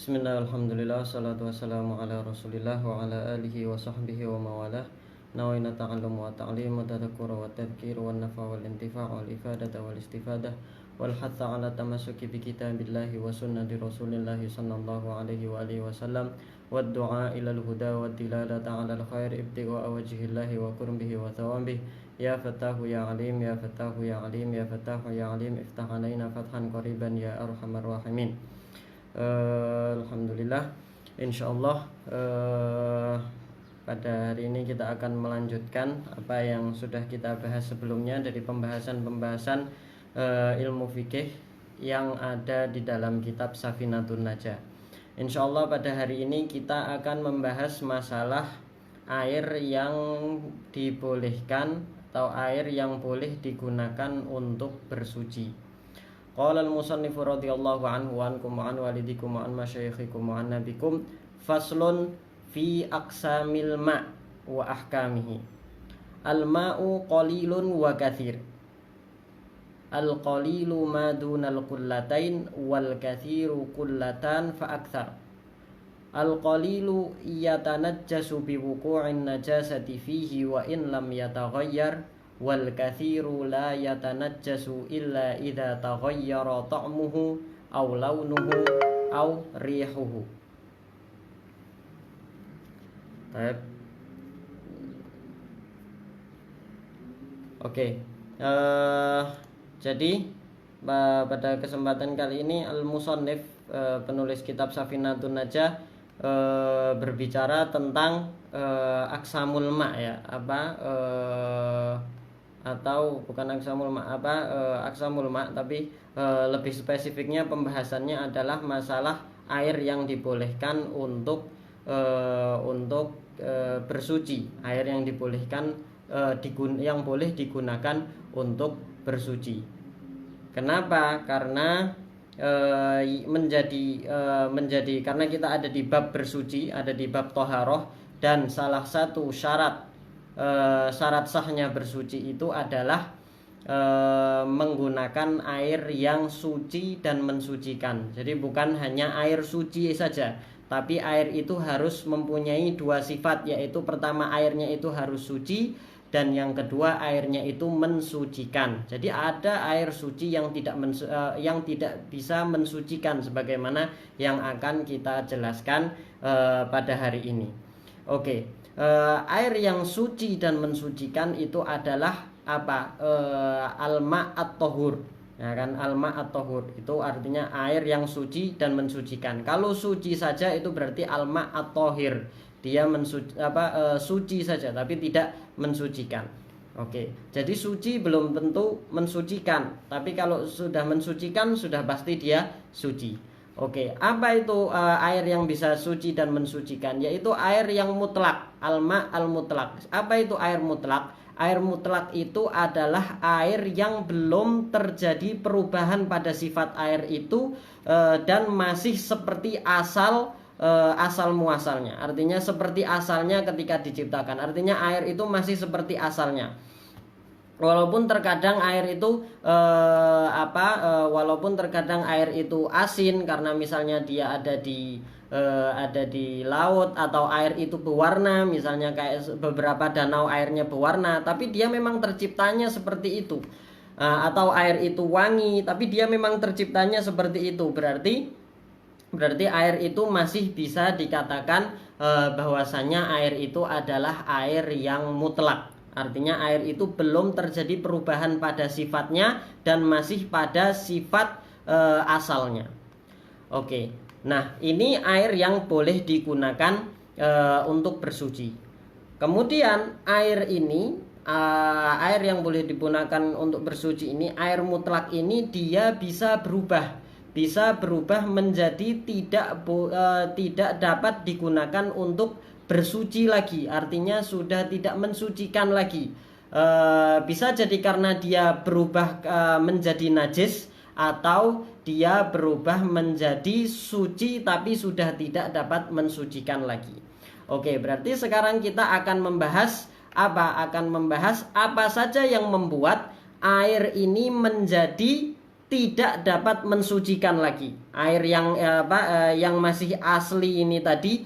Bismillah, alhamdulillah, salatu wassalamu ala rasulillah wa ala alihi wa sahbihi wa mawalah. Nawaina ta'allum wa ta'lim wa tadhakur wa tadhkir wa nafa wal intifa' wal ifadata wal istifadah wal hatha ala tamasuki bi kitabillahi wa sunnati rasulillahi sallallahu alaihi wa alihi wasallam wa du'a ilal huda wa dilalata ala al khair ibtiwa wajhillahi wa kurbihi wa thawabih. Ya Fattahu ya Alim, ya Fattahu ya Alim, ya Fattahu ya Alim, iftah alaina fathan qariban ya arhamar rahimin. Alhamdulillah, insyaallah pada hari ini kita akan melanjutkan apa yang sudah kita bahas sebelumnya dari pembahasan ilmu fikih yang ada di dalam kitab Safinatun Najah. Insyaallah pada hari ini kita akan membahas masalah air yang dibolehkan atau air yang boleh digunakan untuk bersuci. Qala al-musannifu radhiyallahu anhu wa ankum wa an walidikum wa an masyayikhikum wa an nabikum faslun fi aqsamil ma' wa ahkamihi. Al-ma'u qalilun wa katsir. Al-qalilu ma dunal qullatain wal katsiru qullatan fa aktsar. Al-qalilu yatanajjasu bi wuqu'in najasati fihi wa in lam yataghayyar wal kathiru la yatanajjasu illa idza taghayyara ta'muhu aw launuhu aw rihuhu. Baik. Oke. Jadi pada kesempatan kali ini al-musannif penulis kitab Safinatun Najah berbicara tentang aksamul ma' ya, atau bukan aksamul ma' aksamul ma', tapi lebih spesifiknya pembahasannya adalah masalah air yang dibolehkan untuk bersuci, air yang dibolehkan yang boleh digunakan untuk bersuci. Kenapa? Karena karena kita ada di bab bersuci, ada di bab toharoh, dan salah satu syarat sahnya bersuci itu adalah menggunakan air yang suci dan mensucikan. Jadi bukan hanya air suci saja, tapi air itu harus mempunyai dua sifat, yaitu pertama airnya itu harus suci, dan yang kedua airnya itu mensucikan. Jadi ada air suci yang tidak bisa mensucikan, sebagaimana yang akan kita jelaskan pada hari ini. Oke, air yang suci dan mensucikan itu adalah apa? Al-ma' at-tahur. Ya kan, al-ma' at-tahur itu artinya air yang suci dan mensucikan. Kalau suci saja itu berarti al-ma' at-tahir. Dia suci saja tapi tidak mensucikan. Oke, jadi suci belum tentu mensucikan, tapi kalau sudah mensucikan sudah pasti dia suci. Oke, apa itu air yang bisa suci dan mensucikan? Yaitu air yang mutlak, al-ma' al-mutlak. Apa itu air mutlak? Air mutlak itu adalah air yang belum terjadi perubahan pada sifat air itu dan masih seperti asal muasalnya. Artinya seperti asalnya ketika diciptakan. Artinya air itu masih seperti asalnya. Walaupun terkadang air itu asin karena misalnya dia ada di laut, atau air itu berwarna, misalnya kayak beberapa danau airnya berwarna, tapi dia memang terciptanya seperti itu. Atau air itu wangi, tapi dia memang terciptanya seperti itu. Berarti air itu masih bisa dikatakan bahwasanya air itu adalah air yang mutlak. Artinya air itu belum terjadi perubahan pada sifatnya dan masih pada sifat asalnya. Oke, nah ini air yang boleh digunakan untuk bersuci. Kemudian air yang boleh digunakan untuk bersuci ini, air mutlak ini dia bisa berubah menjadi tidak dapat digunakan untuk bersuci lagi. Artinya sudah tidak mensucikan lagi. Bisa jadi karena dia berubah menjadi najis, atau dia berubah menjadi suci tapi sudah tidak dapat mensucikan lagi. Oke, berarti sekarang kita akan membahas apa saja yang membuat air ini menjadi tidak dapat mensucikan lagi. Air yang masih asli ini tadi,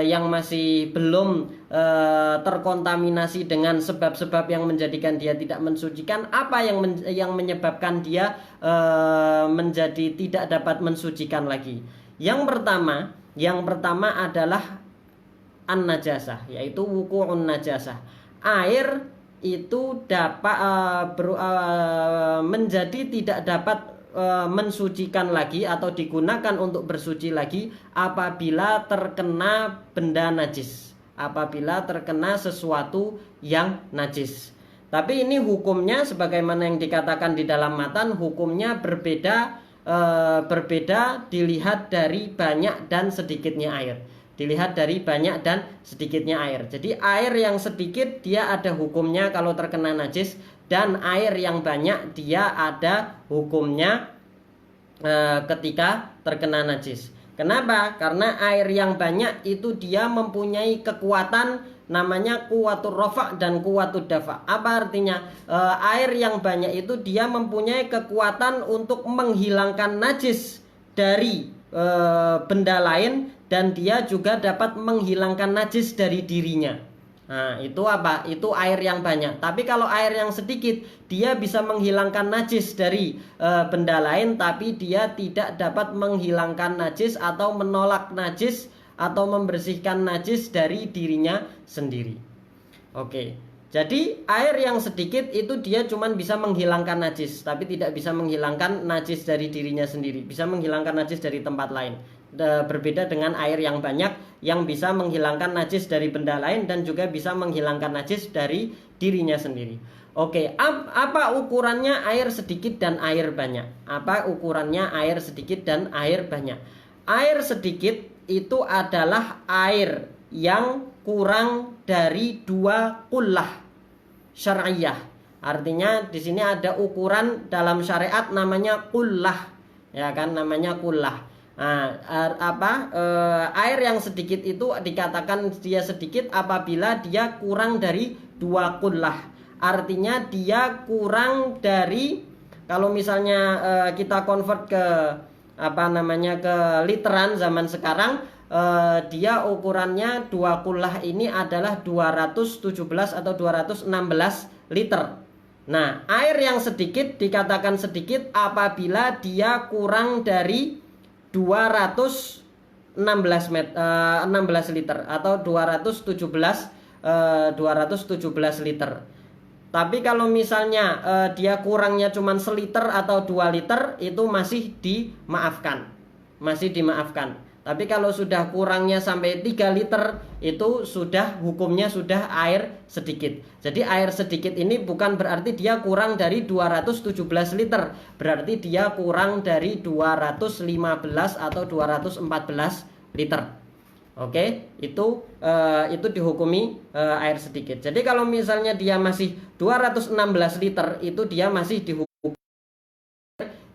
yang masih belum terkontaminasi dengan sebab-sebab yang menjadikan dia tidak mensucikan. Apa yang menyebabkan dia menjadi tidak dapat mensucikan lagi? Yang pertama adalah an-najasah, yaitu wuqu'un najasah. Air itu dapat menjadi tidak dapat mensucikan lagi atau digunakan untuk bersuci lagi apabila terkena benda najis, apabila terkena sesuatu yang najis. Tapi ini hukumnya sebagaimana yang dikatakan di dalam matan, hukumnya berbeda dilihat dari banyak dan sedikitnya air. Dilihat dari banyak dan sedikitnya air. Jadi air yang sedikit dia ada hukumnya kalau terkena najis, dan air yang banyak dia ada hukumnya ketika terkena najis. Kenapa? Karena air yang banyak itu dia mempunyai kekuatan namanya kuwatur rofa dan kuwatur dafa. Apa artinya? Air yang banyak itu dia mempunyai kekuatan untuk menghilangkan najis dari benda lain, dan dia juga dapat menghilangkan najis dari dirinya. Nah, itu apa? Itu air yang banyak. Tapi kalau air yang sedikit, dia bisa menghilangkan najis dari benda lain, tapi dia tidak dapat menghilangkan najis atau menolak najis atau membersihkan najis dari dirinya sendiri. Oke. Jadi air yang sedikit itu dia cuma bisa menghilangkan najis, tapi tidak bisa menghilangkan najis dari dirinya sendiri. Bisa menghilangkan najis dari tempat lain. Berbeda dengan air yang banyak yang bisa menghilangkan najis dari benda lain dan juga bisa menghilangkan najis dari dirinya sendiri. Oke, apa ukurannya air sedikit dan air banyak? Apa ukurannya air sedikit dan air banyak? Air sedikit itu adalah air yang kurang dari 2 qullah syar'iyah. Artinya di sini ada ukuran dalam syariat namanya qullah, ya kan, namanya qullah. Nah, air yang sedikit itu dikatakan dia sedikit apabila dia kurang dari 2 qullah. Artinya dia kurang dari, kalau misalnya kita convert ke ke literan zaman sekarang, dia ukurannya 2 qullah ini adalah 217 atau 216 liter. Nah, air yang sedikit dikatakan sedikit apabila dia kurang dari 216 liter atau 217 liter. Tapi kalau misalnya dia kurangnya cuma seliter atau 2 liter, itu masih dimaafkan. Tapi kalau sudah kurangnya sampai 3 liter, itu sudah hukumnya sudah air sedikit. Jadi air sedikit ini bukan berarti dia kurang dari 217 liter. Berarti dia kurang dari 215 atau 214 liter. Oke, itu dihukumi air sedikit. Jadi kalau misalnya dia masih 216 liter, itu dia masih dihukumi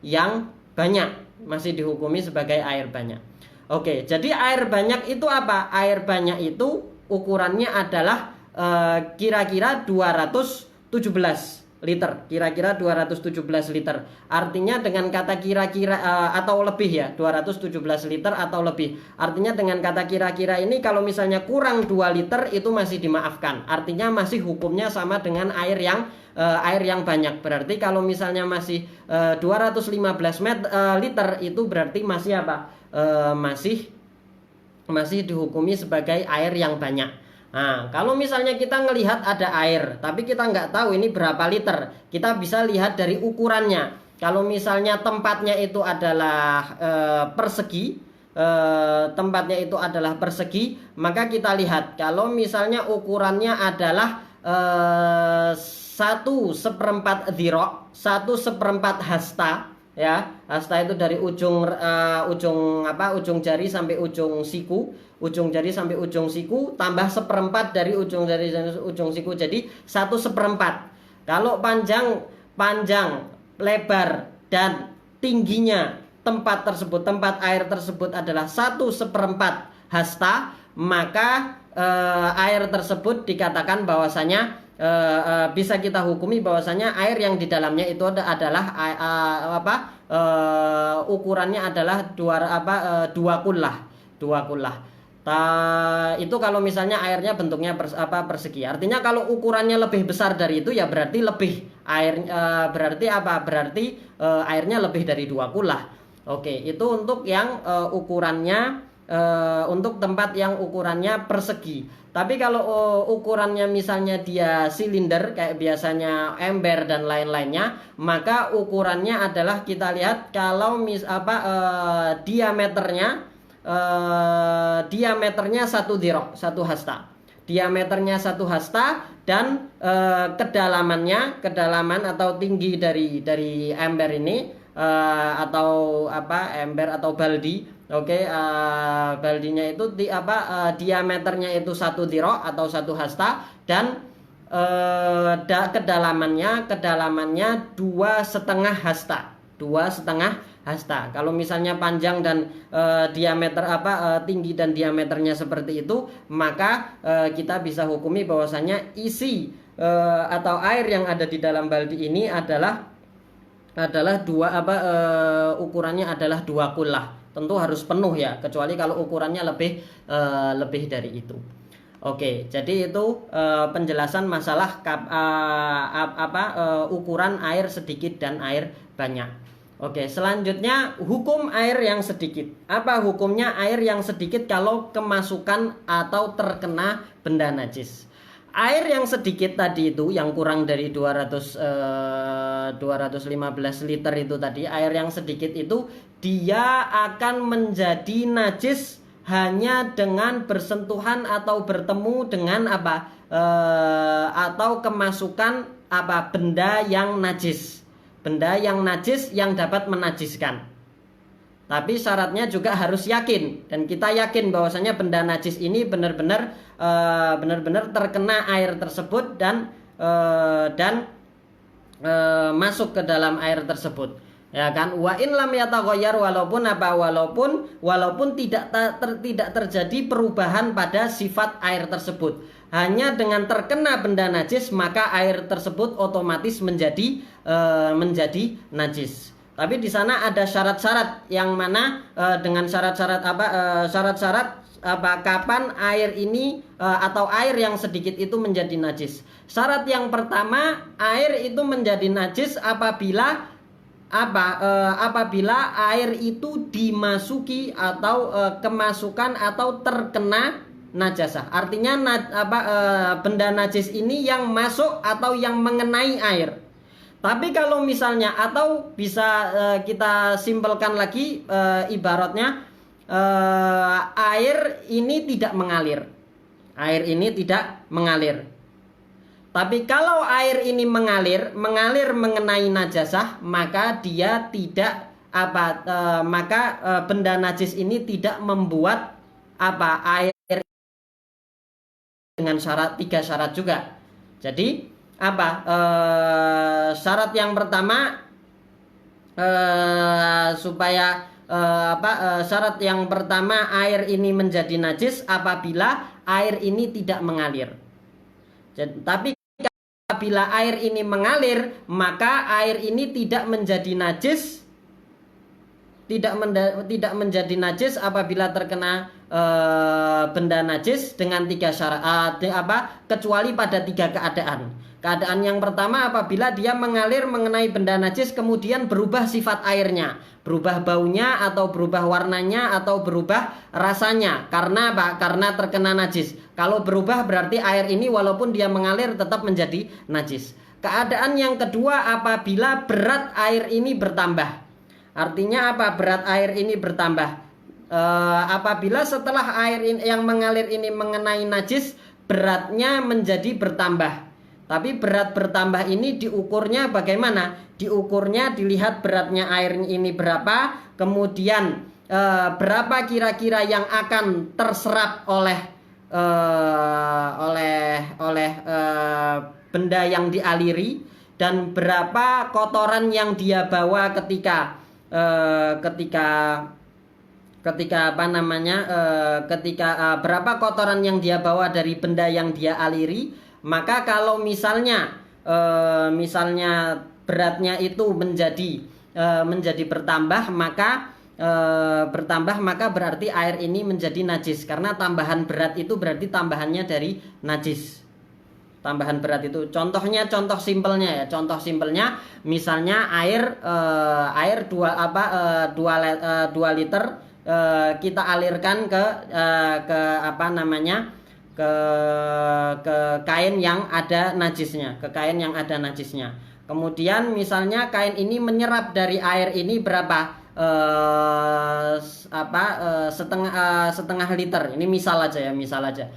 yang banyak, masih dihukumi sebagai air banyak. Oke, jadi air banyak itu apa? Air banyak itu ukurannya adalah kira-kira 217 liter. Kira-kira 217 liter. Artinya dengan kata kira-kira atau lebih ya, 217 liter atau lebih. Artinya dengan kata kira-kira ini kalau misalnya kurang 2 liter itu masih dimaafkan. Artinya masih hukumnya sama dengan air yang banyak. Berarti kalau misalnya masih 215 liter itu berarti masih apa? Masih dihukumi sebagai air yang banyak. Nah, kalau misalnya kita ngelihat ada air, tapi kita nggak tahu ini berapa liter, kita bisa lihat dari ukurannya. Kalau misalnya tempatnya itu adalah persegi, maka kita lihat. Kalau misalnya ukurannya adalah 1/4 dhira', 1/4 hasta. Ya, hasta itu dari ujung jari sampai ujung siku, tambah 1/4 dari ujung jari dan ujung siku, jadi 1/4. Kalau panjang, lebar dan tingginya tempat air tersebut adalah 1/4 hasta, maka air tersebut dikatakan bahwasanya bisa kita hukumi bahwasanya air yang di dalamnya itu adalah ukurannya adalah dua kullah, dua kullah. Itu kalau misalnya airnya bentuknya persegi. Artinya kalau ukurannya lebih besar dari itu ya berarti lebih air, berarti apa? Berarti airnya lebih dari dua kullah. Oke, itu untuk yang ukurannya untuk tempat yang ukurannya persegi. Tapi kalau ukurannya misalnya dia silinder kayak biasanya ember dan lain-lainnya, maka ukurannya adalah kita lihat kalau diameternya 1 dhirac, 1 hasta. Diameternya 1 hasta dan kedalaman atau tinggi dari ember ini atau ember atau baldi. Oke, baldinya itu diameternya itu 1 dhirac atau 1 hasta dan kedalamannya 2,5 hasta. 2,5 hasta. Kalau misalnya panjang dan diameter tinggi dan diameternya seperti itu, maka kita bisa hukumi bahwasanya isi atau air yang ada di dalam baldi ini adalah ukurannya adalah 2 kullah. Tentu harus penuh ya, kecuali kalau ukurannya lebih dari itu. Oke, jadi itu penjelasan masalah ukuran air sedikit dan air banyak. Oke, selanjutnya hukum air yang sedikit. Apa hukumnya air yang sedikit kalau kemasukan atau terkena benda najis? Air yang sedikit tadi itu yang kurang dari 215 liter itu tadi, air yang sedikit itu dia akan menjadi najis hanya dengan bersentuhan atau bertemu dengan atau kemasukan benda yang najis. Benda yang najis yang dapat menajiskan. Tapi syaratnya juga harus yakin, dan kita yakin bahwasanya benda najis ini benar-benar terkena air tersebut dan masuk ke dalam air tersebut. Ya kan, wa in lam yataghayyar, walaupun tidak terjadi perubahan pada sifat air tersebut. Hanya dengan terkena benda najis maka air tersebut otomatis menjadi najis. Tapi di sana ada syarat-syarat yang mana dengan syarat-syarat kapan air ini atau air yang sedikit itu menjadi najis. Syarat yang pertama, air itu menjadi najis apabila air itu dimasuki atau kemasukan atau terkena najasah. Artinya benda najis ini yang masuk atau yang mengenai air. Tapi kalau misalnya atau bisa kita simpelkan lagi ibaratnya air ini tidak mengalir. Air ini tidak mengalir. Tapi kalau air ini mengalir mengenai najasah, maka dia tidak benda najis ini tidak membuat air dengan tiga syarat juga. Jadi syarat yang pertama syarat yang pertama air ini menjadi najis apabila air ini tidak mengalir. Tapi apabila air ini mengalir, maka air ini tidak menjadi najis, tidak menjadi najis apabila terkena benda najis dengan tiga syarat, kecuali pada 3 keadaan. Keadaan yang pertama apabila dia mengalir mengenai benda najis kemudian berubah sifat airnya, berubah baunya atau berubah warnanya atau berubah rasanya karena karena terkena najis. Kalau berubah berarti air ini walaupun dia mengalir tetap menjadi najis. Keadaan yang kedua apabila berat air ini bertambah. Artinya berat air ini bertambah. Apabila setelah air yang mengalir ini mengenai najis, beratnya menjadi bertambah. Tapi berat bertambah ini diukurnya bagaimana? Diukurnya dilihat beratnya air ini berapa, kemudian berapa kira-kira yang akan terserap oleh benda yang dialiri, dan berapa kotoran yang dia bawa ketika berapa kotoran yang dia bawa dari benda yang dia aliri, Maka kalau misalnya beratnya itu menjadi bertambah, maka berarti air ini menjadi najis, karena tambahan berat itu berarti tambahannya dari najis. Tambahan berat itu contohnya, contoh simpelnya misalnya air 2 liter kita alirkan ke kain yang ada najisnya, Kemudian misalnya kain ini menyerap dari air ini berapa? Setengah liter. Ini misal aja.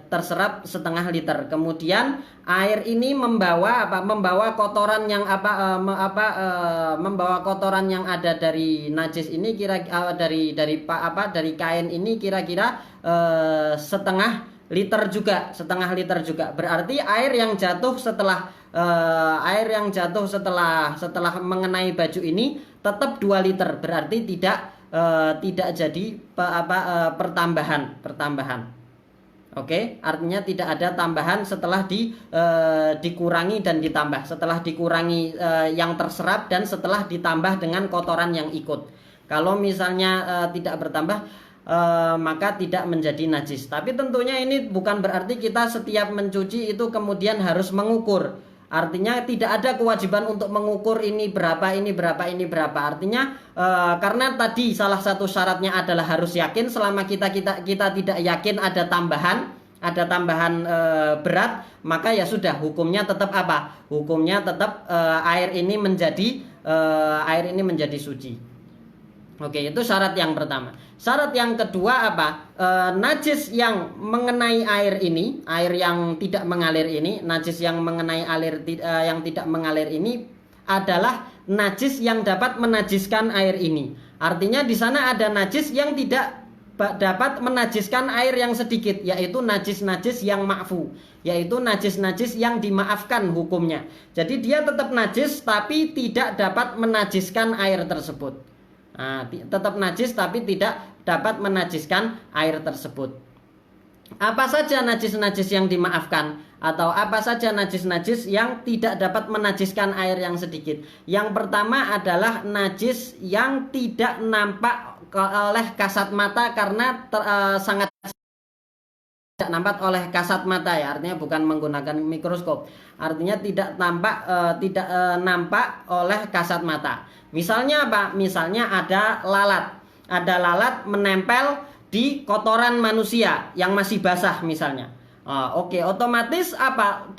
Terserap setengah liter. Kemudian air ini membawa kotoran yang membawa kotoran yang ada dari najis ini, dari kain ini kira-kira setengah liter juga. Berarti air yang jatuh setelah mengenai baju ini tetap 2 liter, berarti tidak jadi pertambahan. Oke, artinya tidak ada tambahan setelah dikurangi dan ditambah, setelah dikurangi yang terserap dan setelah ditambah dengan kotoran yang ikut. Kalau misalnya tidak bertambah, maka tidak menjadi najis. Tapi tentunya ini bukan berarti kita setiap mencuci itu kemudian harus mengukur. Artinya tidak ada kewajiban untuk mengukur ini berapa. Artinya karena tadi salah satu syaratnya adalah harus yakin. Selama kita tidak yakin ada tambahan berat, maka ya sudah, hukumnya tetap apa? Hukumnya tetap air ini menjadi suci. Oke, itu syarat yang pertama. Syarat yang kedua apa? Najis yang mengenai air ini, air yang tidak mengalir ini, najis yang mengenai yang tidak mengalir ini adalah najis yang dapat menajiskan air ini. Artinya di sana ada najis yang tidak dapat menajiskan air yang sedikit, yaitu najis-najis yang ma'fu, yaitu najis-najis yang dimaafkan hukumnya. Jadi dia tetap najis tapi tidak dapat menajiskan air tersebut. Tetap najis tapi tidak dapat menajiskan air tersebut. Apa saja najis-najis yang dimaafkan, atau apa saja najis-najis yang tidak dapat menajiskan air yang sedikit? Yang pertama adalah najis yang tidak nampak oleh kasat mata, karena sangat tidak nampak oleh kasat mata, ya, artinya bukan menggunakan mikroskop. Artinya tidak nampak oleh kasat mata. Misalnya apa? Misalnya ada lalat menempel di kotoran manusia yang masih basah misalnya. Oke, otomatis apa?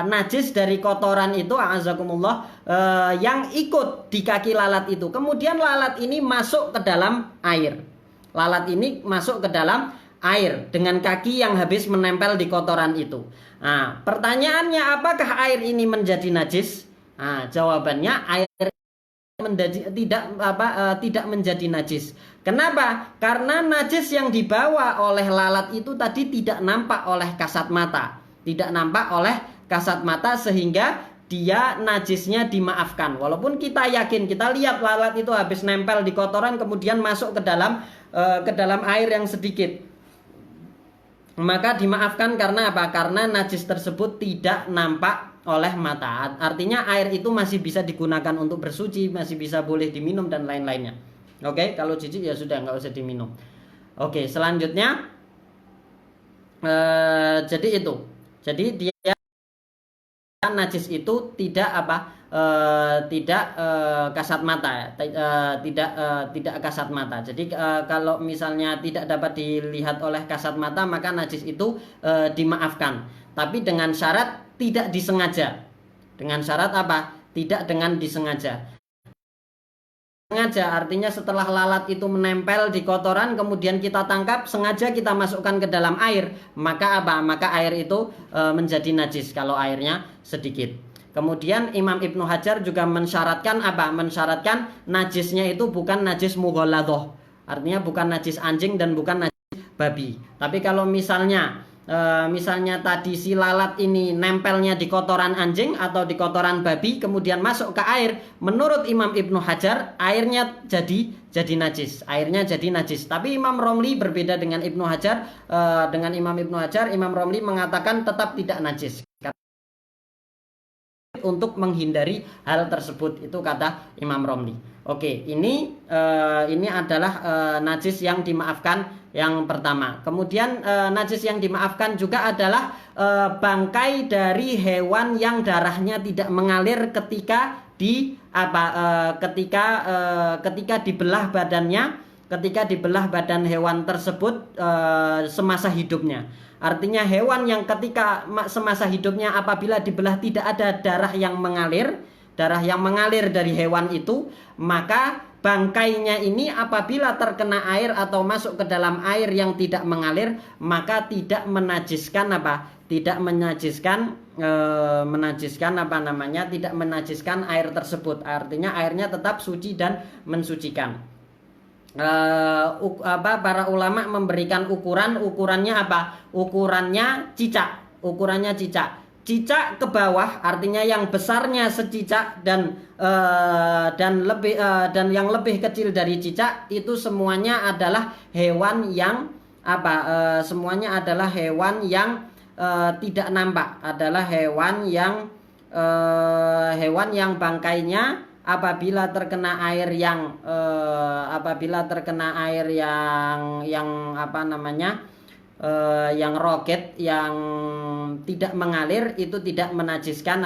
Najis dari kotoran itu, a'azakumullah, yang ikut di kaki lalat itu. Kemudian lalat ini masuk ke dalam air. Dengan kaki yang habis menempel di kotoran itu. Pertanyaannya, apakah air ini menjadi najis? Jawabannya, air tidak menjadi najis. Kenapa? Karena najis yang dibawa oleh lalat itu tadi tidak nampak oleh kasat mata, sehingga dia najisnya dimaafkan. Walaupun kita yakin, kita lihat lalat itu habis nempel di kotoran kemudian masuk ke dalam air yang sedikit, maka dimaafkan. Karena apa? Karena najis tersebut tidak nampak oleh mata. Artinya air itu masih bisa digunakan untuk bersuci, masih bisa boleh diminum dan lain-lainnya. Oke, kalau jijik ya sudah, nggak usah diminum. Oke, selanjutnya jadi dia najis itu tidak kasat mata, tidak kasat mata. Jadi kalau misalnya tidak dapat dilihat oleh kasat mata, maka najis itu dimaafkan, tapi dengan syarat tidak disengaja. Dengan syarat apa? Tidak dengan disengaja. Sengaja artinya setelah lalat itu menempel di kotoran kemudian kita tangkap, sengaja kita masukkan ke dalam air, maka apa? Maka air itu menjadi najis kalau airnya sedikit. Kemudian Imam Ibnu Hajar juga mensyaratkan apa? Mensyaratkan najisnya itu bukan najis mughalladhah. Artinya bukan najis anjing dan bukan najis babi. Tapi kalau misalnya misalnya tadi si lalat ini nempelnya di kotoran anjing atau di kotoran babi, kemudian masuk ke air, menurut Imam Ibnu Hajar airnya jadi najis, airnya jadi najis. Tapi Imam Romli berbeda dengan Ibnu Hajar, dengan Imam Ibnu Hajar, Imam Romli mengatakan tetap tidak najis untuk menghindari hal tersebut, itu kata Imam Romli. Oke, ini adalah najis yang dimaafkan yang pertama. Kemudian najis yang dimaafkan juga adalah bangkai dari hewan yang darahnya tidak mengalir ketika ketika dibelah badannya, ketika dibelah badan hewan tersebut semasa hidupnya. Artinya hewan yang ketika semasa hidupnya apabila dibelah tidak ada darah yang mengalir dari hewan itu, maka bangkainya ini apabila terkena air atau masuk ke dalam air yang tidak mengalir, maka tidak menajiskan tidak menajiskan air tersebut. Artinya airnya tetap suci dan mensucikan. Para ulama memberikan ukurannya ukurannya cicak ke bawah, artinya yang besarnya secicak dan yang lebih kecil dari cicak, itu semuanya adalah hewan yang tidak nampak, adalah hewan yang bangkainya apabila terkena air yang yang roket, yang tidak mengalir, itu tidak menajiskan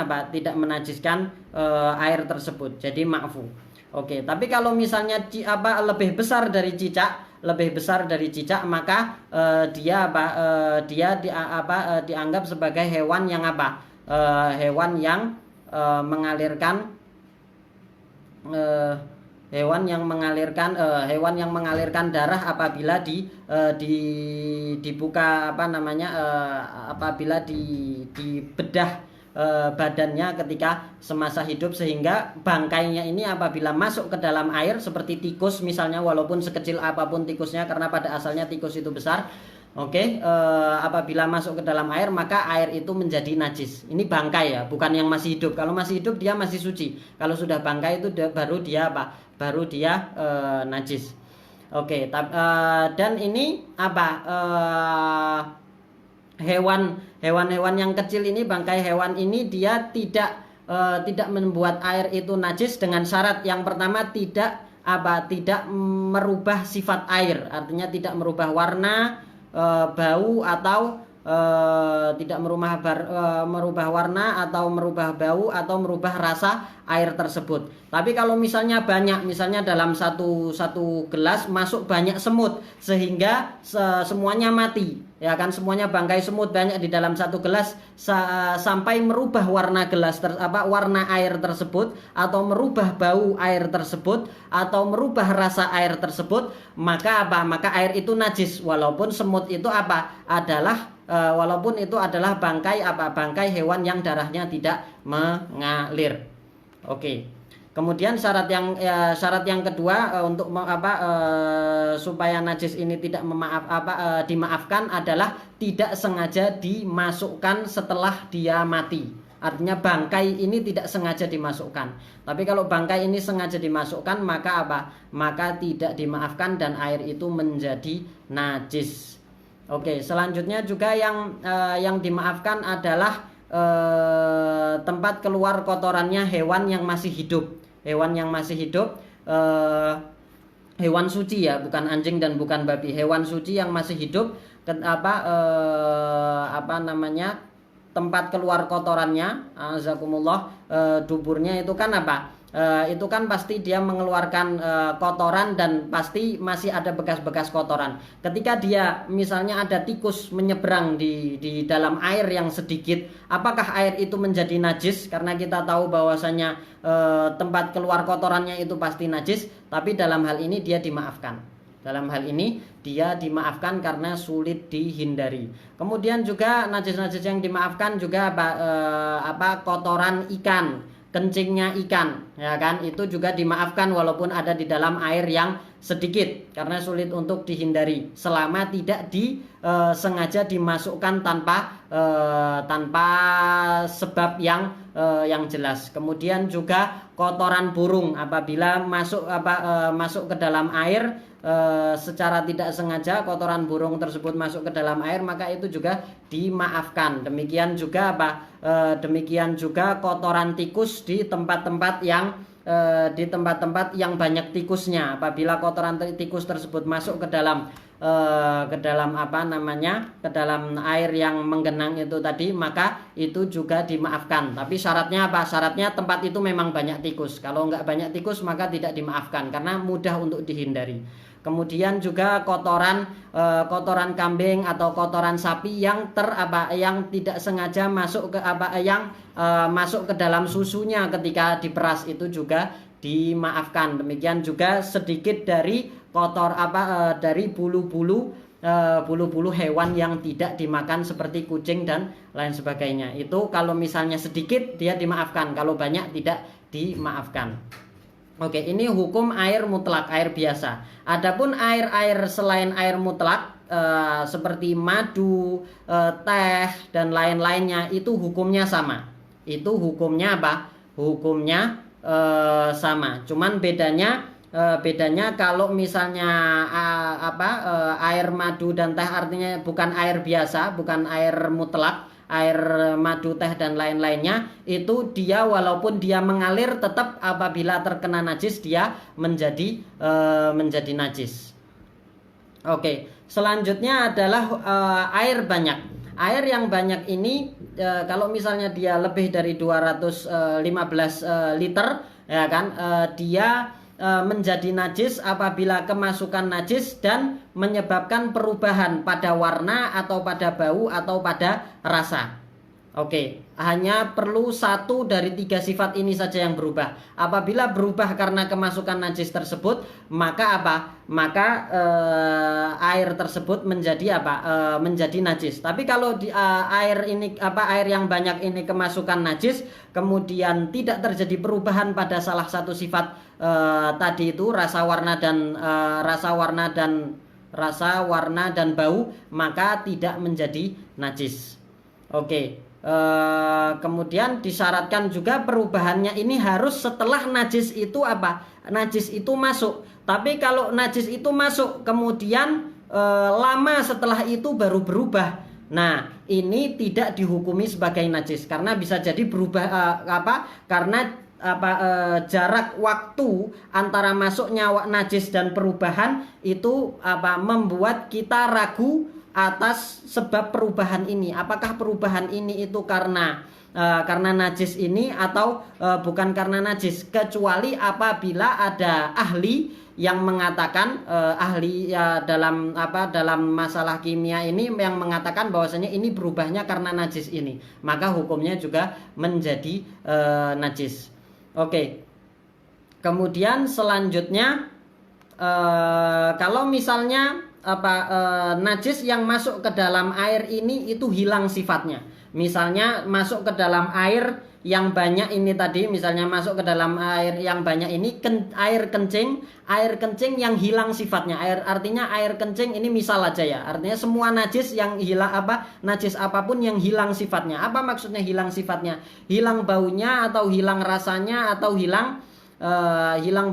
air tersebut, jadi ma'fu. Oke, tapi kalau misalnya lebih besar dari cicak, maka dia dianggap sebagai hewan yang mengalirkan hewan yang mengalirkan darah apabila dibuka apabila dibedah badannya ketika semasa hidup, sehingga bangkainya ini apabila masuk ke dalam air seperti tikus misalnya, walaupun sekecil apapun tikusnya karena pada asalnya tikus itu besar, apabila masuk ke dalam air maka air itu menjadi najis. Ini bangkai ya, bukan yang masih hidup. Kalau masih hidup dia masih suci. Kalau sudah bangkai itu baru dia najis. Dan ini hewan-hewan yang kecil ini, bangkai hewan ini dia tidak membuat air itu najis dengan syarat yang pertama tidak merubah sifat air, artinya tidak merubah warna, bau, atau tidak merubah warna atau merubah bau atau merubah rasa air tersebut. Tapi kalau misalnya dalam satu gelas masuk banyak semut sehingga semuanya mati, ya kan, semuanya bangkai semut banyak di dalam satu gelas sampai merubah warna warna air tersebut, atau merubah bau air tersebut, atau merubah rasa air tersebut, maka air itu najis, walaupun semut itu walaupun itu adalah bangkai hewan yang darahnya tidak mengalir. Oke. Kemudian syarat yang kedua untuk supaya najis ini tidak dimaafkan adalah tidak sengaja dimasukkan setelah dia mati. Artinya bangkai ini tidak sengaja dimasukkan. Tapi kalau bangkai ini sengaja dimasukkan, maka tidak dimaafkan dan air itu menjadi najis. Oke, selanjutnya juga yang dimaafkan adalah tempat keluar kotorannya hewan yang masih hidup. Hewan suci ya, bukan anjing dan bukan babi. Hewan suci yang masih hidup, tempat keluar kotorannya, azakumullah, duburnya itu kan itu kan pasti dia mengeluarkan kotoran dan pasti masih ada bekas-bekas kotoran. Ketika dia misalnya ada tikus menyeberang di dalam air yang sedikit, apakah air itu menjadi najis? Karena kita tahu bahwasanya tempat keluar kotorannya itu pasti najis, tapi dalam hal ini dia dimaafkan. Karena sulit dihindari. Kemudian juga najis-najis yang dimaafkan juga kotoran ikan, kencingnya ikan, ya kan, itu juga dimaafkan walaupun ada di dalam air yang sedikit karena sulit untuk dihindari selama tidak sengaja dimasukkan tanpa sebab yang jelas. Kemudian juga kotoran burung apabila masuk ke dalam air secara tidak sengaja, kotoran burung tersebut masuk ke dalam air, maka itu juga dimaafkan. Demikian juga kotoran tikus di tempat-tempat yang banyak tikusnya. Apabila kotoran tikus tersebut masuk ke dalam ke dalam air yang menggenang itu tadi, maka itu juga dimaafkan. Tapi syaratnya apa? Syaratnya tempat itu memang banyak tikus. Kalau nggak banyak tikus maka tidak dimaafkan karena mudah untuk dihindari. Kemudian juga kotoran kambing atau kotoran sapi yang tidak sengaja masuk ke dalam susunya ketika diperas, itu juga dimaafkan. Demikian juga sedikit dari dari bulu-bulu hewan yang tidak dimakan seperti kucing dan lain sebagainya. Itu kalau misalnya sedikit dia dimaafkan, kalau banyak tidak dimaafkan. Oke, ini hukum air mutlak, air biasa. Adapun air selain air mutlak seperti madu, teh dan lain-lainnya, itu hukumnya sama. Itu hukumnya apa? Hukumnya sama. Cuman bedanya kalau misalnya air madu dan teh artinya bukan air biasa, bukan air mutlak. Air madu, teh dan lain-lainnya itu dia walaupun dia mengalir tetap apabila terkena najis dia menjadi najis. Oke, selanjutnya adalah air banyak. Air yang banyak ini kalau misalnya dia lebih dari 215 liter ya kan, dia menjadi najis apabila kemasukan najis dan menyebabkan perubahan pada warna atau pada bau atau pada rasa. Oke, hanya perlu 1 dari 3 sifat ini saja yang berubah. Apabila berubah karena kemasukan najis tersebut, maka air tersebut menjadi menjadi najis. Tapi kalau air yang banyak ini kemasukan najis, kemudian tidak terjadi perubahan pada salah satu sifat tadi itu rasa, warna dan bau, maka tidak menjadi najis. Oke. Kemudian disyaratkan juga perubahannya ini harus setelah najis itu masuk. Tapi kalau najis itu masuk kemudian lama setelah itu baru berubah, nah ini tidak dihukumi sebagai najis karena bisa jadi berubah jarak waktu antara masuknya najis dan perubahan itu membuat kita ragu atas sebab perubahan ini. Apakah perubahan ini itu karena najis ini atau bukan karena najis, kecuali apabila ada ahli yang mengatakan dalam masalah kimia ini yang mengatakan bahwasanya ini berubahnya karena najis ini, maka hukumnya juga menjadi najis. Oke. Kemudian selanjutnya kalau misalnya najis yang masuk ke dalam air ini itu hilang sifatnya. Misalnya masuk ke dalam air yang banyak ini tadi, misalnya masuk ke dalam air yang banyak ini air kencing yang hilang sifatnya. Artinya air kencing ini misal aja ya. Artinya semua najis yang hilang najis apapun yang hilang sifatnya. Apa maksudnya hilang sifatnya? Hilang baunya atau hilang rasanya atau hilang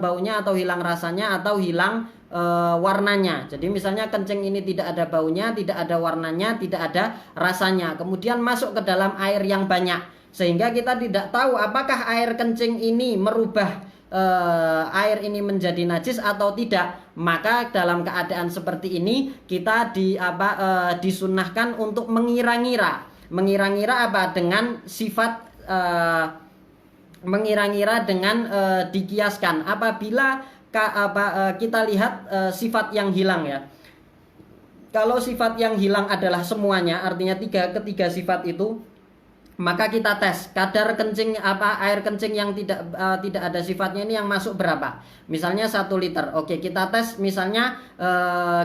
baunya atau hilang rasanya atau hilang warnanya. Jadi misalnya kencing ini tidak ada baunya, tidak ada warnanya, tidak ada rasanya. Kemudian masuk ke dalam air yang banyak, sehingga kita tidak tahu apakah air kencing ini merubah air ini menjadi najis atau tidak. Maka dalam keadaan seperti ini kita disunnahkan untuk mengira-ngira dengan sifat dengan dikiaskan. Apabila kita lihat sifat yang hilang ya. Kalau sifat yang hilang adalah semuanya, artinya ketiga sifat itu, maka kita tes kadar kencing air kencing yang tidak ada sifatnya ini yang masuk berapa. Misalnya 1 liter. Oke, kita tes misalnya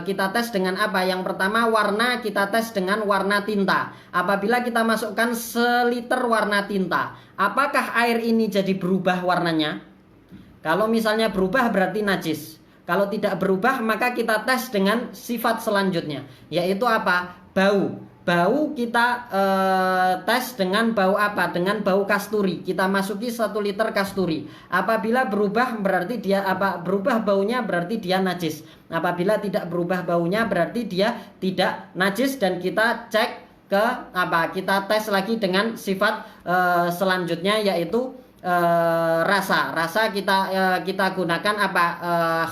kita tes dengan apa? Yang pertama warna, kita tes dengan warna tinta. Apabila kita masukkan 1 liter warna tinta, apakah air ini jadi berubah warnanya? Kalau misalnya berubah berarti najis. Kalau tidak berubah maka kita tes dengan sifat selanjutnya, yaitu apa? Bau. Bau kita tes dengan bau apa? Dengan bau kasturi. Kita masuki 1 liter kasturi. Apabila berubah berarti dia apa? Berubah baunya berarti dia najis. Apabila tidak berubah baunya berarti dia tidak najis, dan kita cek ke apa? Kita tes lagi dengan sifat selanjutnya, yaitu rasa. Rasa kita gunakan apa?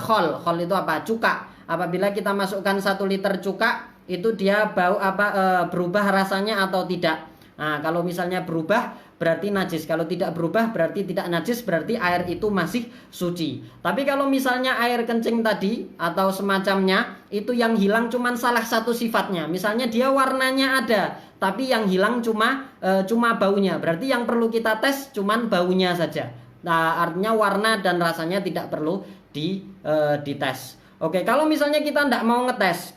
Khol. Khol itu apa? Cuka. Apabila kita masukkan 1 liter cuka, itu dia bau apa berubah rasanya atau tidak. Nah, kalau misalnya berubah berarti najis, kalau tidak berubah berarti tidak najis, berarti air itu masih suci. Tapi kalau misalnya air kencing tadi atau semacamnya itu yang hilang cuman salah satu sifatnya, misalnya dia warnanya ada tapi yang hilang cuma baunya, berarti yang perlu kita tes cuman baunya saja. Nah, artinya warna dan rasanya tidak perlu dites. Oke, kalau misalnya kita nggak mau ngetes,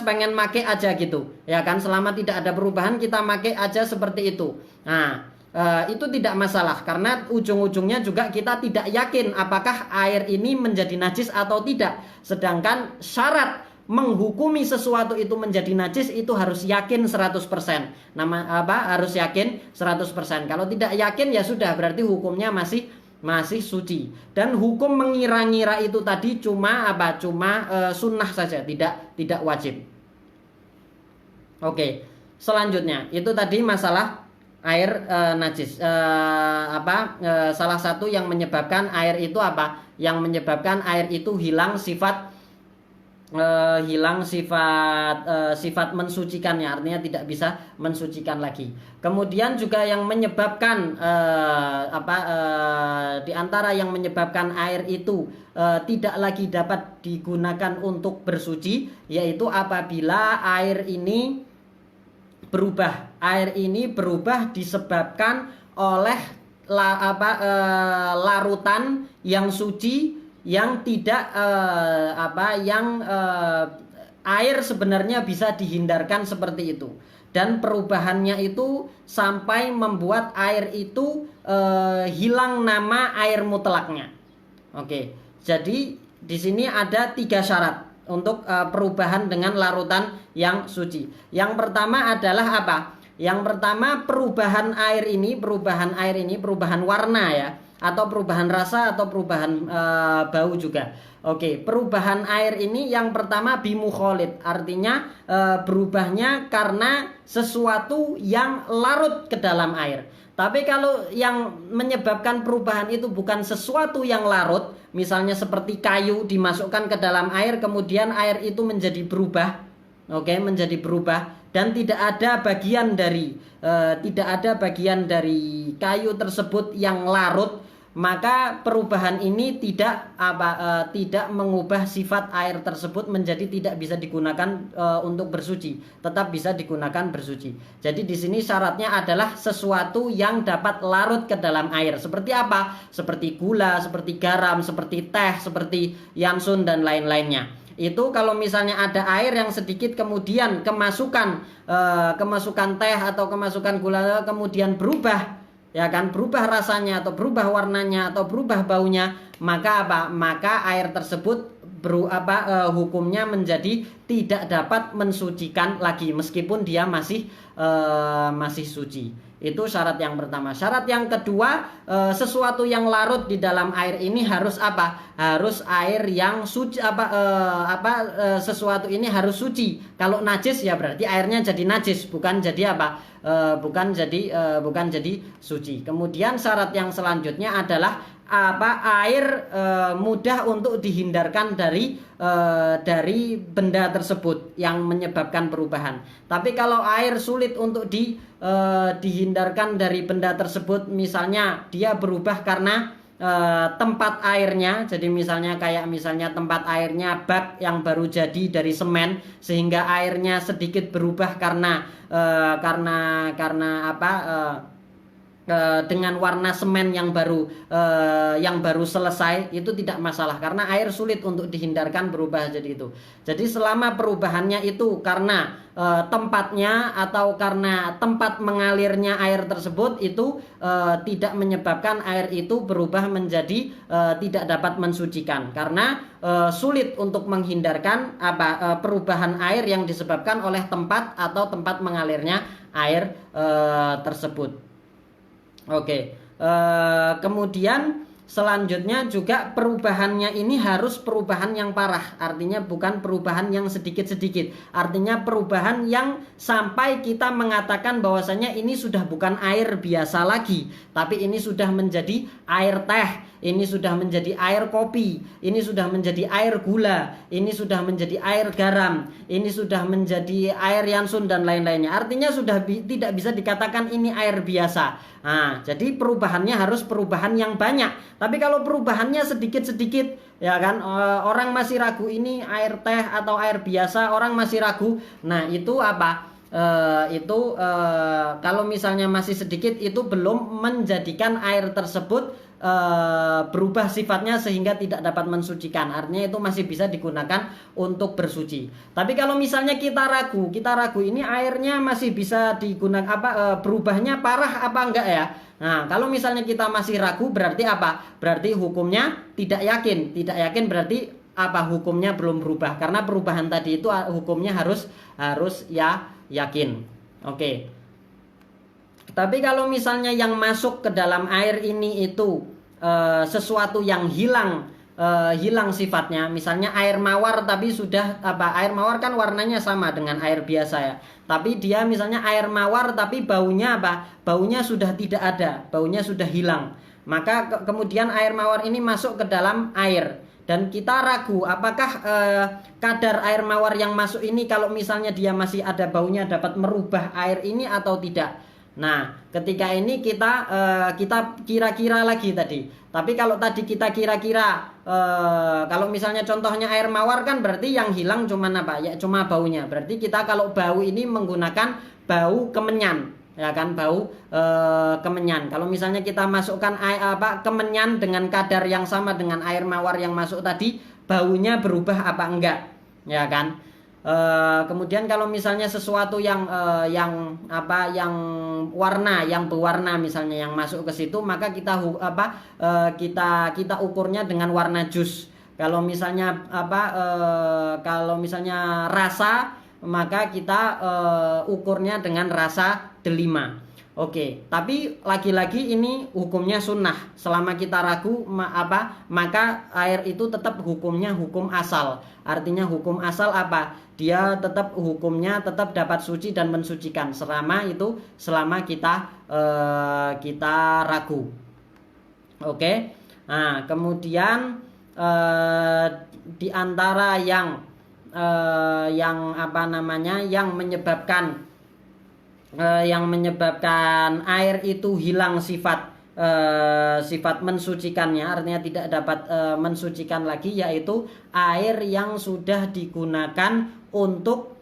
pengen make aja gitu, ya kan? Selama tidak ada perubahan kita make aja seperti itu. Nah, itu tidak masalah, karena ujung-ujungnya juga kita tidak yakin apakah air ini menjadi najis atau tidak. Sedangkan syarat menghukumi sesuatu itu menjadi najis itu harus yakin 100%. Harus yakin 100%. Kalau tidak yakin ya sudah, berarti hukumnya masih suci. Dan hukum mengira-ngira itu tadi cuma sunnah saja, tidak wajib. Oke, selanjutnya itu tadi masalah air najis. Salah satu yang menyebabkan air itu apa? Yang menyebabkan air itu hilang sifat sifat mensucikannya, artinya tidak bisa mensucikan lagi. Kemudian juga yang menyebabkan di antara yang menyebabkan air itu tidak lagi dapat digunakan untuk bersuci, yaitu apabila air ini berubah. Air ini berubah disebabkan oleh larutan yang suci, yang tidak air sebenarnya bisa dihindarkan seperti itu, dan perubahannya itu sampai membuat air itu hilang nama air mutlaknya. Oke, jadi di sini ada 3 syarat untuk perubahan dengan larutan yang suci. Yang pertama adalah apa? Yang pertama, perubahan warna ya, atau perubahan rasa, atau perubahan bau juga. Oke, perubahan air ini yang pertama bimukholid, artinya berubahnya karena sesuatu yang larut ke dalam air. Tapi kalau yang menyebabkan perubahan itu bukan sesuatu yang larut, misalnya seperti kayu dimasukkan ke dalam air kemudian air itu menjadi berubah, menjadi berubah, dan tidak ada bagian dari kayu tersebut yang larut, maka perubahan ini tidak mengubah sifat air tersebut menjadi tidak bisa digunakan untuk bersuci, tetap bisa digunakan bersuci. Jadi di sini syaratnya adalah sesuatu yang dapat larut ke dalam air. Seperti apa? Seperti gula, seperti garam, seperti teh, seperti yansun dan lain-lainnya. Itu kalau misalnya ada air yang sedikit kemudian kemasukan teh atau kemasukan gula kemudian berubah, ya kan, berubah rasanya atau berubah warnanya atau berubah baunya, maka maka air tersebut hukumnya menjadi tidak dapat mensucikan lagi meskipun dia masih suci. Itu syarat yang pertama. Syarat yang kedua, sesuatu yang larut di dalam air ini harus apa? Harus air yang suci, sesuatu ini harus suci. Kalau najis ya berarti airnya jadi najis, bukan jadi bukan jadi suci. Kemudian syarat yang selanjutnya adalah air mudah untuk dihindarkan dari benda tersebut yang menyebabkan perubahan. Tapi kalau air sulit untuk dihindarkan dari benda tersebut, misalnya dia berubah karena tempat airnya, jadi misalnya tempat airnya bak yang baru jadi dari semen sehingga airnya sedikit berubah karena dengan warna semen yang baru selesai itu tidak masalah, karena air sulit untuk dihindarkan berubah jadi itu. Jadi selama perubahannya itu karena tempatnya atau karena tempat mengalirnya air tersebut itu tidak menyebabkan air itu berubah menjadi tidak dapat mensucikan, karena sulit untuk menghindarkan perubahan air yang disebabkan oleh tempat atau tempat mengalirnya air tersebut. Oke, kemudian selanjutnya juga perubahannya ini harus perubahan yang parah, artinya bukan perubahan yang sedikit-sedikit, artinya perubahan yang sampai kita mengatakan bahwasanya ini sudah bukan air biasa lagi, tapi ini sudah menjadi air teh, ini sudah menjadi air kopi, ini sudah menjadi air gula, ini sudah menjadi air garam, ini sudah menjadi air yansun dan lain-lainnya. Artinya sudah tidak bisa dikatakan ini air biasa. Nah, jadi perubahannya harus perubahan yang banyak. Tapi kalau perubahannya sedikit-sedikit, ya kan, orang masih ragu ini air teh atau air biasa, orang masih ragu. Nah, itu apa? Kalau misalnya masih sedikit, itu belum menjadikan air tersebut berubah sifatnya sehingga tidak dapat mensucikan. Artinya itu masih bisa digunakan untuk bersuci. Tapi kalau misalnya kita ragu ini airnya masih bisa digunakan berubahnya parah apa enggak ya? Nah, kalau misalnya kita masih ragu berarti apa? Berarti hukumnya tidak yakin. Tidak yakin berarti hukumnya belum berubah, karena perubahan tadi itu hukumnya harus ya yakin. Oke. Tapi kalau misalnya yang masuk ke dalam air ini itu sesuatu yang hilang sifatnya, misalnya air mawar tapi sudah air mawar kan warnanya sama dengan air biasa ya, tapi dia misalnya air mawar tapi baunya baunya sudah tidak ada, baunya sudah hilang, maka kemudian air mawar ini masuk ke dalam air dan kita ragu apakah kadar air mawar yang masuk ini kalau misalnya dia masih ada baunya dapat merubah air ini atau tidak. Nah, ketika ini kita kira-kira lagi tadi. Tapi kalau tadi kita kira-kira, kalau misalnya contohnya air mawar kan berarti yang hilang cuma ya cuma baunya. Berarti kita kalau bau ini menggunakan bau kemenyan, ya kan, bau kemenyan. Kalau misalnya kita masukkan kemenyan dengan kadar yang sama dengan air mawar yang masuk tadi, baunya berubah apa enggak, ya kan? Kemudian kalau misalnya sesuatu yang warna, yang berwarna misalnya yang masuk ke situ, maka kita ukurnya dengan warna jus. Kalau misalnya rasa, maka kita ukurnya dengan rasa delima. Oke, tapi lagi-lagi ini hukumnya sunnah. Selama kita ragu maka air itu tetap hukumnya hukum asal. Artinya hukum asal dia tetap hukumnya tetap dapat suci dan mensucikan selama kita ragu. Oke. Nah, kemudian di antara yang menyebabkan air itu hilang sifat mensucikannya, artinya tidak dapat mensucikan lagi, yaitu air yang sudah digunakan untuk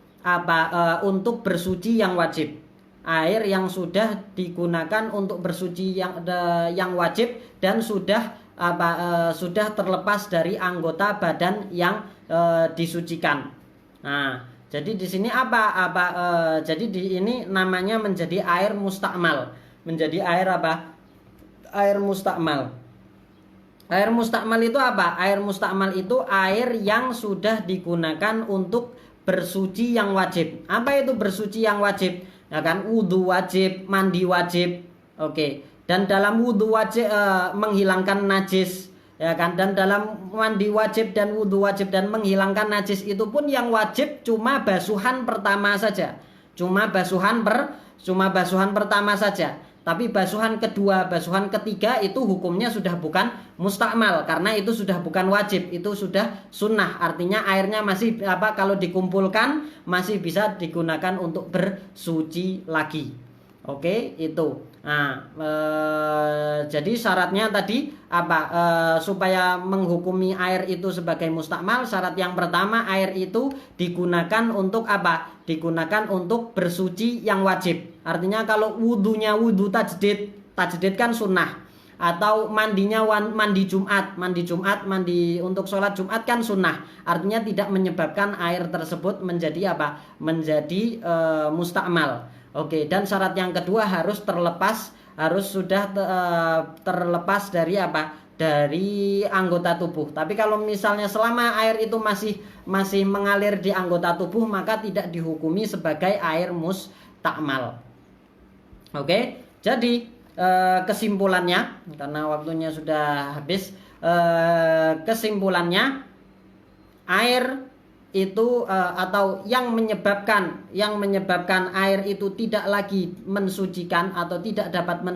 bersuci yang wajib. Air yang sudah digunakan untuk bersuci yang wajib dan sudah terlepas dari anggota badan yang disucikan. Nah, jadi di sini jadi di ini namanya menjadi air mustakmal. Menjadi air Air mustakmal. Air mustakmal itu apa? Air mustakmal itu air yang sudah digunakan untuk bersuci yang wajib. Apa itu bersuci yang wajib? Ya kan, wudu wajib, mandi wajib. Oke. Dan dalam wudu wajib menghilangkan najis, ya kan, dan dalam mandi wajib dan wudu wajib dan menghilangkan najis itu pun yang wajib cuma basuhan pertama saja. Cuma basuhan pertama saja. Tapi basuhan kedua, basuhan ketiga itu hukumnya sudah bukan mustakmal, karena itu sudah bukan wajib, itu sudah sunnah. Artinya airnya masih kalau dikumpulkan masih bisa digunakan untuk bersuci lagi. Oke, itu. Nah, jadi syaratnya tadi supaya menghukumi air itu sebagai mustakmal, syarat yang pertama air itu digunakan untuk Digunakan untuk bersuci yang wajib. Artinya kalau wudunya wudu tajdid, tajdid kan sunnah. Atau mandinya mandi Jumat, mandi untuk sholat Jumat kan sunnah, artinya tidak menyebabkan air tersebut menjadi apa? Menjadi mustakmal. Oke, dan syarat yang kedua harus sudah terlepas dari apa? Dari anggota tubuh. Tapi kalau misalnya selama air itu masih mengalir di anggota tubuh, maka tidak dihukumi sebagai air mustakmal. Oke, jadi kesimpulannya, karena waktunya sudah habis, kesimpulannya air itu atau yang menyebabkan air itu tidak lagi mensucikan atau tidak dapat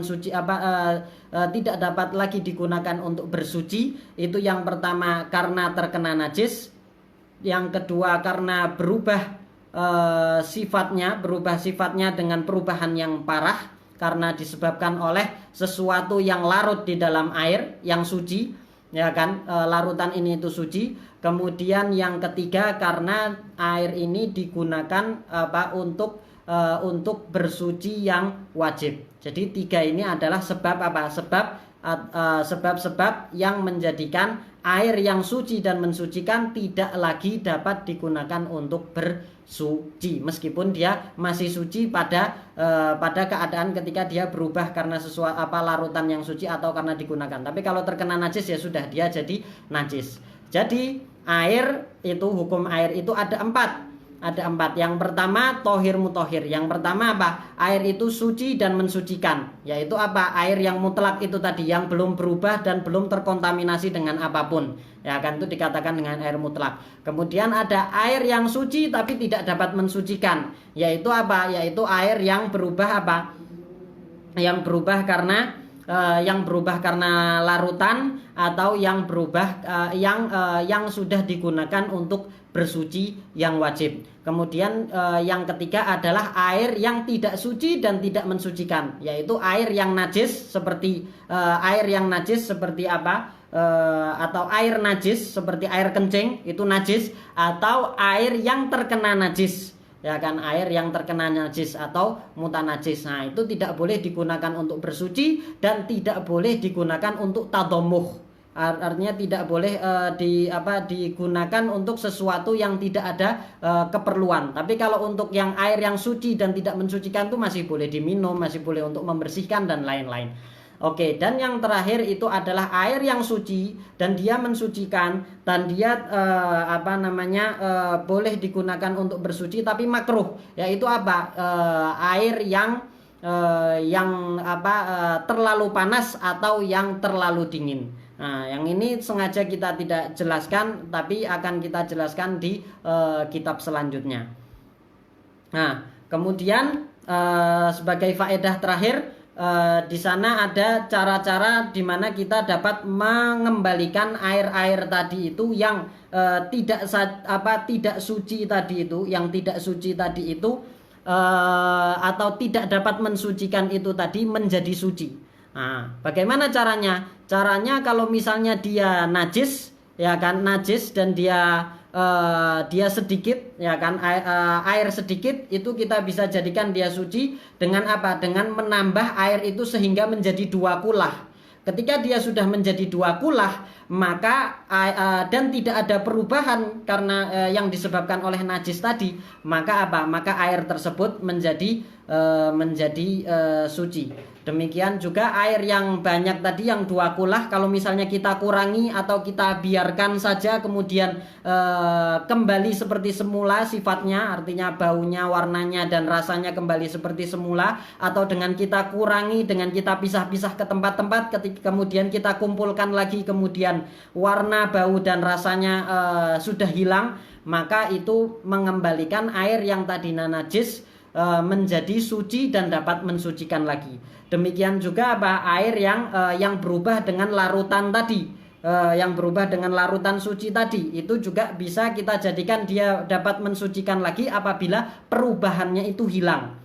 tidak dapat lagi digunakan untuk bersuci, itu yang pertama karena terkena najis, yang kedua karena berubah sifatnya dengan perubahan yang parah karena disebabkan oleh sesuatu yang larut di dalam air yang suci, ya kan, larutan ini itu suci. Kemudian yang ketiga karena air ini digunakan untuk bersuci yang wajib. Jadi tiga ini adalah sebab-sebab yang menjadikan air yang suci dan mensucikan tidak lagi dapat digunakan untuk bersuci, meskipun dia masih suci pada keadaan ketika dia berubah karena sesuatu larutan yang suci atau karena digunakan. Tapi kalau terkena najis ya sudah, dia jadi najis. Jadi hukum air itu ada empat. Yang pertama tohir mutohir. Yang pertama apa? Air itu suci dan mensucikan, yaitu apa? Air yang mutlak itu tadi, yang belum berubah dan belum terkontaminasi dengan apapun, ya kan, itu dikatakan dengan air mutlak. Kemudian ada air yang suci tapi tidak dapat mensucikan, yaitu apa? Yaitu air yang berubah yang berubah karena larutan, atau yang berubah yang sudah digunakan untuk bersuci yang wajib. Kemudian yang ketiga adalah air yang tidak suci dan tidak mensucikan, yaitu air yang najis seperti atau air najis seperti air kencing itu najis, atau air yang terkena najis, ya kan, air yang terkena najis atau mutanajis. Nah, itu tidak boleh digunakan untuk bersuci dan tidak boleh digunakan untuk tadomuh. Artinya tidak boleh digunakan untuk sesuatu yang tidak ada keperluan. Tapi kalau untuk yang air yang suci dan tidak mensucikan itu masih boleh diminum, masih boleh untuk membersihkan dan lain-lain. Oke, dan yang terakhir itu adalah air yang suci dan dia mensucikan dan dia boleh digunakan untuk bersuci tapi makruh, yaitu air yang terlalu panas atau yang terlalu dingin. Nah, yang ini sengaja kita tidak jelaskan, tapi akan kita jelaskan di kitab selanjutnya. Nah, kemudian sebagai faedah terakhir, di sana ada cara-cara di mana kita dapat mengembalikan air-air tadi itu yang tidak suci tadi itu, atau tidak dapat mensucikan itu tadi menjadi suci. Nah, bagaimana caranya? Caranya kalau misalnya dia najis, ya kan, najis dan dia sedikit, ya kan, air sedikit, itu kita bisa jadikan dia suci dengan apa? Dengan menambah air itu sehingga menjadi 2 kulah. Ketika dia sudah menjadi 2 kulah, maka dan tidak ada perubahan karena yang disebabkan oleh najis tadi, maka apa? Maka air tersebut menjadi suci. Demikian juga air yang banyak tadi, yang 2 kulah, kalau misalnya kita kurangi atau kita biarkan saja kemudian kembali seperti semula sifatnya, artinya baunya, warnanya dan rasanya kembali seperti semula, atau dengan kita kurangi, dengan kita pisah-pisah ke tempat-tempat, kemudian kita kumpulkan lagi, kemudian warna, bau dan rasanya sudah hilang, maka itu mengembalikan air yang tadinya najis menjadi suci dan dapat mensucikan lagi. Demikian juga air yang berubah dengan larutan tadi, yang berubah dengan larutan suci tadi, itu juga bisa kita jadikan dia dapat mensucikan lagi apabila perubahannya itu hilang.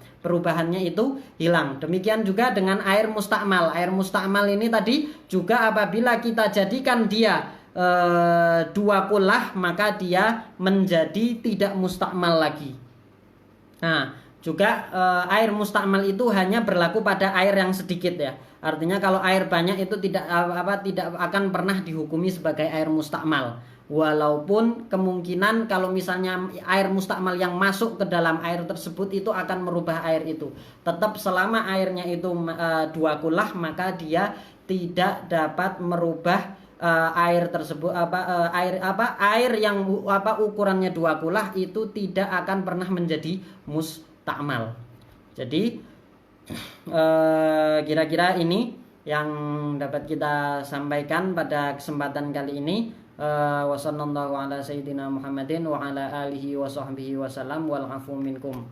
Demikian juga dengan air mustakmal. Air mustakmal ini tadi juga apabila kita jadikan dia 2 kulah, maka dia menjadi tidak mustakmal lagi. Nah, juga air mustakmal itu hanya berlaku pada air yang sedikit, ya. Artinya kalau air banyak itu tidak akan pernah dihukumi sebagai air mustakmal. Walaupun kemungkinan kalau misalnya air mustakmal yang masuk ke dalam air tersebut itu akan merubah air itu. Tetap selama airnya itu 2 kulah, maka dia tidak dapat merubah air tersebut air yang ukurannya 2 kulah itu tidak akan pernah menjadi mustakmal. Jadi kira-kira ini yang dapat kita sampaikan pada kesempatan kali ini. Wa sallallahu ala sayyidina Muhammadin wa ala alihi wa sahbihi wasallam wal afu minkum.